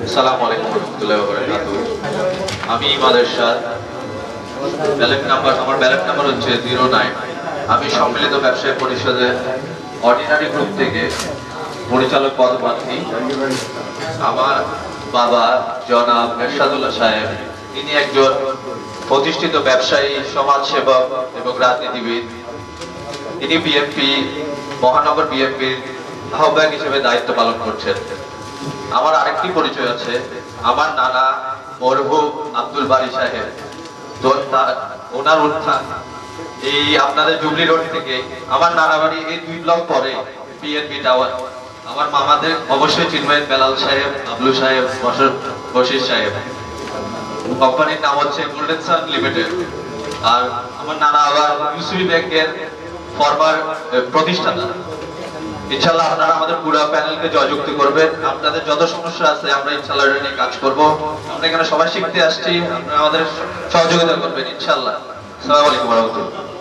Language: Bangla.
আসসালামু আলাইকুম ওয়া রাহমাতুল্লাহি ওয়া বারাকাতুহু। আমি মাদ্রাসা আমার ব্যালট নাম্বার হচ্ছে 09। আমি সম্মিলিত ব্যবসায়ী পরিষদের অর্ডিনারি গ্রুপ থেকে পরিচালক পদ প্রার্থী। আমার বাবা জনাব এরশাদুল্লাহ সাহেব, তিনি একজন প্রতিষ্ঠিত ব্যবসায়ী, সমাজসেবক এবং রাজনীতিবিদ। তিনি বিএনপি মহানগর বিএনপির আহ্বায়ক হিসেবে দায়িত্ব পালন করছেন। আমার আরেকটি পরিচয় আছে, আমার নানা মরহুম আব্দুল বারী সাহেব, তো ওনার উত্থান এই আপনাদের জুবলি রোড থেকে আমার নানা বাড়ি এই 2 ব্লক পরে বিএনপি টাওয়ার। আমার মামাদের অবশ্যই চিনবেন, বেলাল সাহেব, আবলু সাহেব, বশির সাহেব। কোম্পানির নাম হচ্ছে গোল্ডেন সান লিমিটেড। আর আমার নানা আবার ইউসিবি ব্যাংকের ফরমার প্রতিষ্ঠাতা। ইনশাআল্লাহ আপনারা আমাদের পুরো প্যানেলকে জয়যুক্ত করবেন। আপনাদের যত সমস্যা আছে আমরা ইনশাআল্লাহ এটা নিয়ে কাজ করব। আমরা এখানে সবাই শিখতে আসছি, আপনারা আমাদের সহযোগিতা করবেন ইনশাআল্লাহ। আসসালামু আলাইকুম ওয়া রাহমাতুল্লাহ।